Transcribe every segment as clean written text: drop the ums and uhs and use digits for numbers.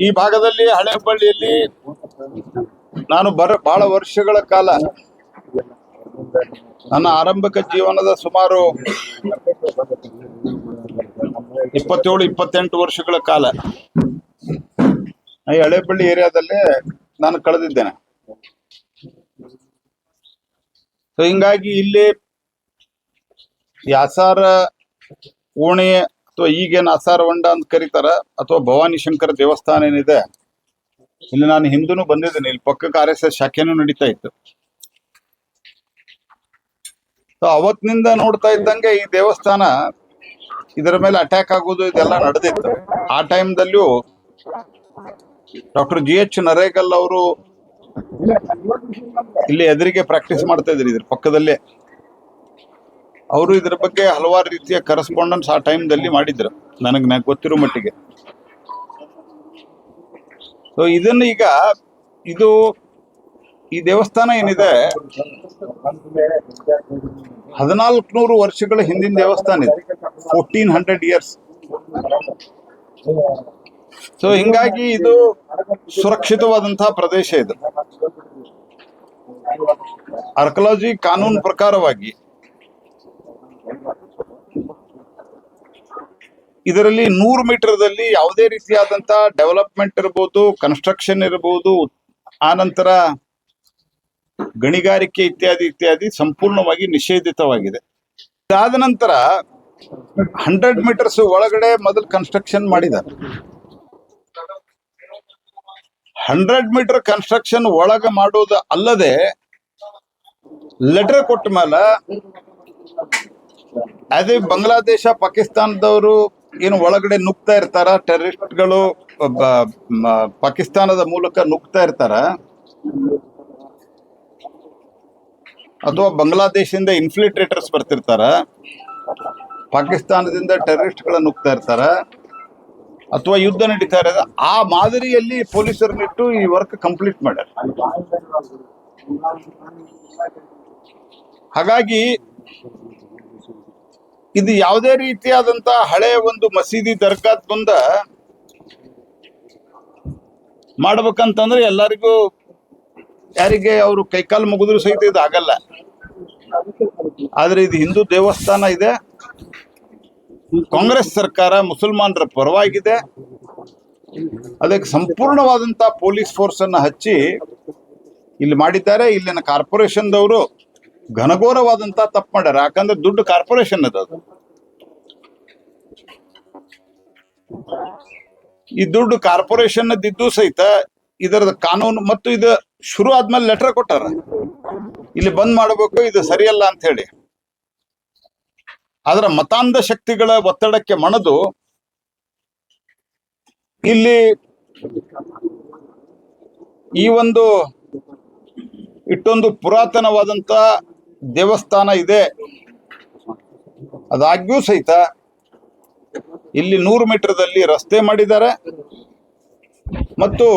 ಈ ಭಾಗದಲ್ಲಿ ಹಳೆ ಹುಬ್ಬಳ್ಳಿಯಲ್ಲಿ ನಾನು ಬಹಳ ವರ್ಷಗಳ ಕಾಲ ನನ್ನ ಆರಂಭಿಕ ಜೀವನದ ಸುಮಾರು 27-28 ವರ್ಷಗಳ ಕಾಲ ಈ ಹಳೆಬಳ್ಳಿ ಏರಿಯಾದಲ್ಲೇ ನಾನು ಕಳೆದಿದ್ದೇನೆ. ಸೊ ಹಿಂಗಾಗಿ ಇಲ್ಲಿ ಆಸಾರ ಓಣಿ ಅಥವಾ ಈಗೇನು ಆಸಾರ ಹೊಂಡ ಅಂತ ಕರೀತಾರ ಅಥವಾ ಭವಾನಿ ಶಂಕರ ದೇವಸ್ಥಾನ ಏನಿದೆ, ಇಲ್ಲಿ ನಾನು ಹಿಂದೂನು ಬಂದಿದ್ದೇನೆ. ಇಲ್ಲಿ ಪಕ್ಕಕ್ಕೆ RSS ಶಾಖೆನೂ ನಡೀತಾ ಇತ್ತು. ಸೊ ಅವತ್ತಿನಿಂದ ನೋಡ್ತಾ ಇದ್ದಂಗೆ ಈ ದೇವಸ್ಥಾನ ಇದರ ಮೇಲೆ ಅಟ್ಯಾಕ್ ಆಗೋದು ಇದೆಲ್ಲ ನಡೆದಿತ್ತು. ಆ ಟೈಮ್ದಲ್ಲೂ ಡಾಕ್ಟರ್ GH ನರೇಗಲ್ ಅವರು ಇಲ್ಲಿ ಎದುರಿಗೆ ಪ್ರಾಕ್ಟೀಸ್ ಮಾಡ್ತಾ ಇದ್ರು, ಇದ್ರ ಪಕ್ಕದಲ್ಲೇ. ಅವರು ಇದ್ರ ಬಗ್ಗೆ ಹಲವಾರು ರೀತಿಯ ಕರೆಸ್ಪಾಂಡೆನ್ಸ್ ಆ ಟೈಮ್ದಲ್ಲಿ ಮಾಡಿದ್ರು, ನನಗೆ ಗೊತ್ತಿರೋ ಮಟ್ಟಿಗೆ. ಸೊ ಇದನ್ನ ಈಗ ಈ ದೇವಸ್ಥಾನ ಏನಿದೆ 1400 ವರ್ಷಗಳ ಹಿಂದಿನ ದೇವಸ್ಥಾನ ಇದೆ, 1400 ಇಯರ್ಸ್. ಸೊ ಹಿಂಗಾಗಿ ಇದು ಸುರಕ್ಷಿತವಾದಂತಹ ಪ್ರದೇಶ. ಇದು ಆರ್ಕಿಯಾಲಜಿ ಕಾನೂನು ಪ್ರಕಾರವಾಗಿ ಇದರಲ್ಲಿ 100 ಮೀಟರ್ದಲ್ಲಿ ಯಾವುದೇ ರೀತಿಯಾದಂತ ಡೆವಲಪ್ಮೆಂಟ್ ಇರಬಹುದು, ಕನ್ಸ್ಟ್ರಕ್ಷನ್ ಇರಬಹುದು, ಆನಂತರ ಗಣಿಗಾರಿಕೆ ಇತ್ಯಾದಿ ಸಂಪೂರ್ಣವಾಗಿ ನಿಷೇಧಿತವಾಗಿದೆ. ಇದಾದ ನಂತರ 100 ಮೀಟರ್ಸ್ ಒಳಗಡೆ ಮೊದಲು ಕನ್ಸ್ಟ್ರಕ್ಷನ್ ಮಾಡಿದ್ದಾರೆ. 100 ಮೀಟರ್ ಕನ್ಸ್ಟ್ರಕ್ಷನ್ ಒಳಗೆ ಮಾಡೋದು ಅಲ್ಲದೆ ಲೆಟರ್ ಕೊಟ್ಟ ಮೇಲೆ ಅದೇ ಬಾಂಗ್ಲಾದೇಶ ಪಾಕಿಸ್ತಾನದವರು ಏನು ಒಳಗಡೆ ನುಗ್ತಾ ಇರ್ತಾರ, ಟೆರರಿಸ್ಟ್ಗಳು ಪಾಕಿಸ್ತಾನದ ಮೂಲಕ ನುಗ್ತಾ ಇರ್ತಾರ, ಅಥವಾ ಬಾಂಗ್ಲಾದೇಶದಿಂದ ಇನ್ಫಿಲ್ಟ್ರೇಟರ್ಸ್ ಬರ್ತಿರ್ತಾರ, ಪಾಕಿಸ್ತಾನದಿಂದ ಟೆರರಿಸ್ಟ್ಗಳ ನುಗ್ತಾ ಇರ್ತಾರ, ಅಥವಾ ಯುದ್ಧ ನಡೀತಾ ಇರೋದು, ಆ ಮಾದರಿಯಲ್ಲಿ ಪೊಲೀಸರನ್ನಿಟ್ಟು ಈ ವರ್ಕ್ ಕಂಪ್ಲೀಟ್ ಮಾಡ್ಯಾರ. ಹಾಗಾಗಿ ಇದು ಯಾವುದೇ ರೀತಿಯಾದಂತ ಹಳೆ ಒಂದು ಮಸೀದಿ ದರ್ಗಾದ ಮುಂದ ಮಾಡ್ಬೇಕಂತಂದ್ರೆ ಎಲ್ಲರಿಗೂ ಯಾರಿಗೆ ಅವರು ಕೈಕಾಲು ಮುಗಿದ್ರು ಸಹಿತ ಇದು ಆಗಲ್ಲ. ಆದ್ರೆ ಇದು ಹಿಂದೂ ದೇವಸ್ಥಾನ ಇದೆ, ಕಾಂಗ್ರೆಸ್ ಸರ್ಕಾರ ಮುಸಲ್ಮಾನರ ಪರವಾಗಿದೆ. ಅದಕ್ಕೆ ಸಂಪೂರ್ಣವಾದಂತ ಪೊಲೀಸ್ ಫೋರ್ಸ್ ಅನ್ನ ಹಚ್ಚಿ ಇಲ್ಲಿ ಮಾಡಿದ್ದಾರೆ. ಇಲ್ಲಿನ ಕಾರ್ಪೊರೇಷನ್ದವರು ಘನಘೋರವಾದಂತ ತಪ್ಪು ಮಾಡ್ಯಾರ. ಯಾಕಂದ್ರೆ ದುಡ್ಡು ಕಾರ್ಪೊರೇಷನ್ ಅದು. ಈ ದುಡ್ಡು ಕಾರ್ಪೊರೇಷನ್ ಇದ್ದು ಸಹಿತ ಇದರದ ಕಾನೂನು ಮತ್ತು ಇದು ಶುರು ಆದ್ಮೇಲೆ ಲೆಟರ್ ಕೊಟ್ಟಾರ, ಇಲ್ಲಿ ಬಂದ್ ಮಾಡಬೇಕು, ಇದು ಸರಿಯಲ್ಲ ಅಂತ ಹೇಳಿ. ಅದರ ಮತಾಂಧ ಶಕ್ತಿಗಳ ಒತ್ತಡಕ್ಕೆ ಮಣಿದು ಇಲ್ಲಿ ಈ ಒಂದು ಇಷ್ಟೊಂದು ಪುರಾತನವಾದಂತ ದೇವಸ್ಥಾನ ಇದೆ. ಅದಾಗ್ಯೂ ಸಹಿತ ಇಲ್ಲಿ 100 ಮೀಟರ್ದಲ್ಲಿ ರಸ್ತೆ ಮಾಡಿದ್ದಾರೆ ಮತ್ತು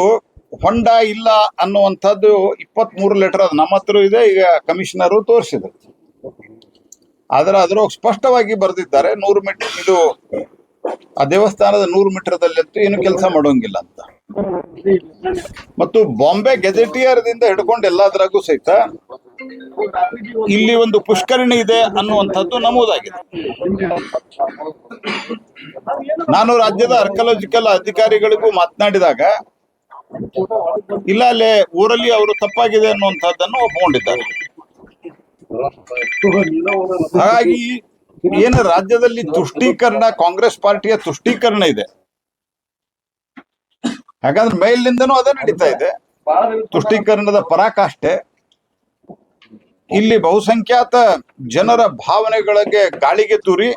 ಹೊಂಡ ಇಲ್ಲ ಅನ್ನುವಂಥದ್ದು 23 ಲೆಟರ್ ಅದು ನಮ್ಮ ಹತ್ರ ಇದೆ. ಈಗ ಕಮಿಷನರು ತೋರಿಸಿದ್ರು, ಆದ್ರೆ ಅದ್ರೊಳಗೆ ಸ್ಪಷ್ಟವಾಗಿ ಬರೆದಿದ್ದಾರೆ 100 ಮೀಟರ್ ಇದು ಆ ದೇವಸ್ಥಾನದ 100 ಮೀಟರ್ದಲ್ಲಂತೂ ಏನು ಕೆಲಸ ಮಾಡೋಂಗಿಲ್ಲ ಅಂತ. ಮತ್ತು ಬಾಂಬೆ ಗೆಜೆಟಿಯರ್ದಿಂದ ಹಿಡ್ಕೊಂಡು ಎಲ್ಲಾದ್ರಾಗೂ ಸಹಿತ ಇಲ್ಲಿ ಒಂದು ಪುಷ್ಕರಣಿ ಇದೆ ಅನ್ನುವಂಥದ್ದು ನಮೂದಾಗಿದೆ. ನಾನು ರಾಜ್ಯದ ಆರ್ಕಿಯಾಲಜಿಕಲ್ ಅಧಿಕಾರಿಗಳಿಗೂ ಮಾತನಾಡಿದಾಗ ಇಲ್ಲ, ಅಲ್ಲೇ ಊರಲ್ಲಿ ಅವರು ತಪ್ಪಾಗಿದೆ ಅನ್ನುವಂಥದ್ದನ್ನು ಒಪ್ಪಿಕೊಂಡಿದ್ದಾರೆ. ಹಾಗಾಗಿ ಏನು ರಾಜ್ಯದಲ್ಲಿ ತುಷ್ಟೀಕರಣ, ಕಾಂಗ್ರೆಸ್ ಪಾರ್ಟಿಯ ತುಷ್ಟೀಕರಣ ಇದೆ. ಯಾಕಂದ್ರೆ ಮೇಲಿನಿಂದನೂ ಅದೇ ನಡೀತಾ ಇದೆ, ತುಷ್ಟೀಕರಣದ ಪರಾಕಾಷ್ಠೆ. ಇಲ್ಲಿ ಬಹುಸಂಖ್ಯಾತ ಜನರ ಭಾವನೆಗಳಿಗೆ ಗಾಳಿಗೆ ತೂರಿ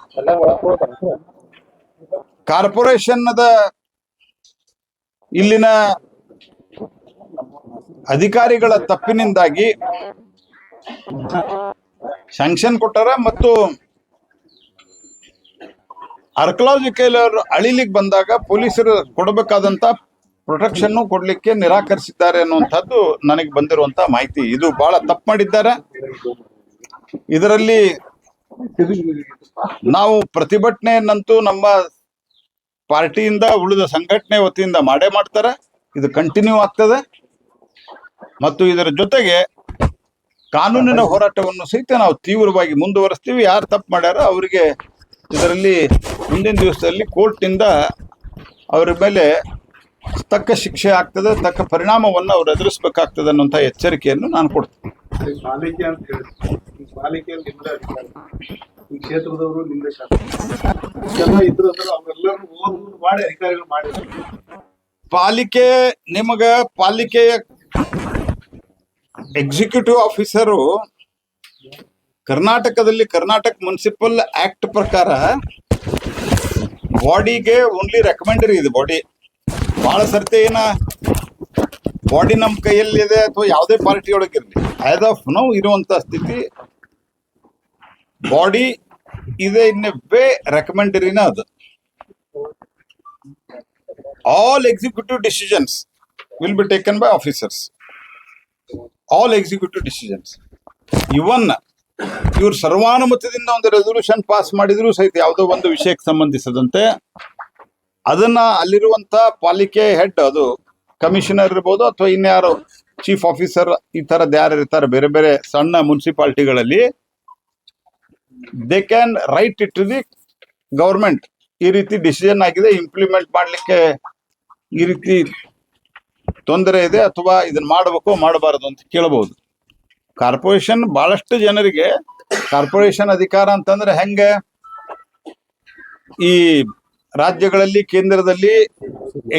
ಕಾರ್ಪೊರೇಷನ್ದ ಇಲ್ಲಿನ ಅಧಿಕಾರಿಗಳ ತಪ್ಪಿನಿಂದಾಗಿ ಸ್ಯಾಂಕ್ಷನ್ ಕೊಟ್ಟಾರ ಮತ್ತು ಆರ್ಕಿಯಾಲಜಿಕಲ್ ಅಳಿಲಿಕ್ಕೆ ಬಂದಾಗ ಪೊಲೀಸರು ಕೊಡಬೇಕಾದಂತ ಪ್ರೊಟೆಕ್ಷನ್ ಕೊಡ್ಲಿಕ್ಕೆ ನಿರಾಕರಿಸಿದ್ದಾರೆ ಅನ್ನುವಂಥದ್ದು ನನಗೆ ಬಂದಿರುವಂತ ಮಾಹಿತಿ. ಇದು ಬಹಳ ತಪ್ಪು ಮಾಡಿದ್ದಾರೆ. ಇದರಲ್ಲಿ ನಾವು ಪ್ರತಿಭಟನೆಯನ್ನಂತೂ ನಮ್ಮ ಪಾರ್ಟಿಯಿಂದ ಉಳಿದ ಸಂಘಟನೆ ವತಿಯಿಂದ ಮಾಡೇ ಮಾಡ್ತಾರೆ. ಇದು ಕಂಟಿನ್ಯೂ ಆಗ್ತದೆ ಮತ್ತು ಇದರ ಜೊತೆಗೆ ಕಾನೂನಿನ ಹೋರಾಟವನ್ನು ಸಹಿತ ನಾವು ತೀವ್ರವಾಗಿ ಮುಂದುವರಿಸ್ತೀವಿ. ಯಾರು ತಪ್ಪು ಮಾಡ್ಯಾರ ಅವರಿಗೆ ಇದರಲ್ಲಿ ಮುಂದಿನ ದಿವಸದಲ್ಲಿ ಕೋರ್ಟ್ನಿಂದ ಅವರ ಮೇಲೆ ತಕ್ಕ ಶಿಕ್ಷೆ ಆಗ್ತದೆ, ತಕ್ಕ ಪರಿಣಾಮವನ್ನು ಅವ್ರು ಎದುರಿಸಬೇಕಾಗ್ತದೆ ಅನ್ನುವಂಥ ಎಚ್ಚರಿಕೆಯನ್ನು ನಾನು ಕೊಡ್ತೀನಿ. ಪಾಲಿಕೆ ಅಂತ ಹೇಳಿ ಈ ಪಾಲಿಕೆಯಲ್ಲಿ ನಿಮ್ದೇ ಅಧಿಕಾರಿ, ಈ ಕ್ಷೇತ್ರದವರು ನಿಮ್ದೇ ಶಾಸಕ ಎಲ್ಲ ಇದ್ರು ಅಂದ್ರೆ ಅವರೆಲ್ಲರೂ ಓದು ಮಾಡಿ ಅಧಿಕಾರಿಗಳು ಮಾಡಿದ್ರು. ಪಾಲಿಕೆ ಪಾಲಿಕೆಯ ಎಕ್ಸಿಕ್ಯೂಟಿವ್ ಆಫೀಸರು ಕರ್ನಾಟಕದಲ್ಲಿ ಕರ್ನಾಟಕ ಮುನ್ಸಿಪಲ್ ಆಕ್ಟ್ ಪ್ರಕಾರ ಬಾಡಿಗೆ ಓನ್ಲಿ ರೆಕಮೆಂಡರಿ ಇದೆ. ಬಾಡಿ ಬಹಳ ಸರ್ತಿ ಬಾಡಿ ನಮ್ಮ ಕೈಯಲ್ಲಿದೆ ಅಥವಾ ಯಾವುದೇ ಪಾರ್ಟಿ ಒಳಗಿರಲಿ, ಆಸ್ ಆಫ್ ನೌ ಇರುವಂತ ಸ್ಥಿತಿ ಬಾಡಿ ಇದೆ ಇನ್ ಎ ವೇ ರೆಕಮೆಂಡರಿನ ಅದು. All executive decisions will be taken by officers. All executive decisions, even ಇವ್ರು ಸರ್ವಾನುಮತದಿಂದ ಒಂದು ರೆಸೊಲ್ಯೂಷನ್ ಪಾಸ್ ಮಾಡಿದ್ರು ಸಹಿತ ಯಾವುದೋ ಒಂದು ವಿಷಯಕ್ಕೆ ಸಂಬಂಧಿಸಿದಂತೆ ಅದನ್ನ ಅಲ್ಲಿರುವಂತ ಪಾಲಿಕೆ ಹೆಡ್, ಅದು ಕಮಿಷನರ್ ಇರ್ಬೋದು ಅಥವಾ ಇನ್ಯಾರು ಚೀಫ್ ಆಫೀಸರ್, ಈ ತರದ್ ಯಾರು ಇರ್ತಾರೆ ಬೇರೆ ಬೇರೆ ಸಣ್ಣ ಮುನ್ಸಿಪಾಲಿಟಿಗಳಲ್ಲಿ, they can write it to the government. ಈ ರೀತಿ ಡಿಸಿಷನ್ ಆಗಿದೆ, ಇಂಪ್ಲಿಮೆಂಟ್ ಮಾಡ್ಲಿಕ್ಕೆ ಈ ರೀತಿ ತೊಂದರೆ ಇದೆ ಅಥವಾ ಇದನ್ನ ಮಾಡಬೇಕು ಮಾಡಬಾರದು ಅಂತ ಕೇಳಬಹುದು. ಕಾರ್ಪೊರೇಷನ್ ಬಹಳಷ್ಟು ಜನರಿಗೆ ಕಾರ್ಪೊರೇಷನ್ ಅಧಿಕಾರ ಅಂತಂದ್ರೆ ಹೆಂಗೆ, ಈ ರಾಜ್ಯಗಳಲ್ಲಿ ಕೇಂದ್ರದಲ್ಲಿ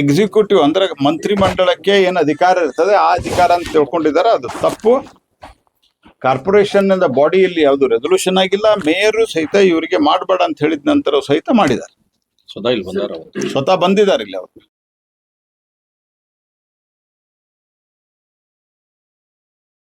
ಎಕ್ಸಿಕ್ಯೂಟಿವ್ ಅಂದ್ರೆ ಮಂತ್ರಿ ಮಂಡಲಕ್ಕೆ ಏನು ಅಧಿಕಾರ ಇರ್ತದೆ ಆ ಅಧಿಕಾರ ಅಂತ ತಿಳ್ಕೊಂಡಿದ್ದಾರೆ. ಅದು ತಪ್ಪು. ಕಾರ್ಪೊರೇಷನ್ ಬಾಡಿಯಲ್ಲಿ ಯಾವುದು ರೆಸೊಲ್ಯೂಷನ್ ಆಗಿಲ್ಲ. ಮೇಯರು ಸಹಿತ ಇವರಿಗೆ ಮಾಡಬೇಡ ಅಂತ ಹೇಳಿದ ನಂತರ ಸಹಿತ ಮಾಡಿದ್ದಾರೆ. ಸ್ವತಃ ಬಂದಿದ್ದಾರೆ ಇಲ್ಲಿ ಅವರು.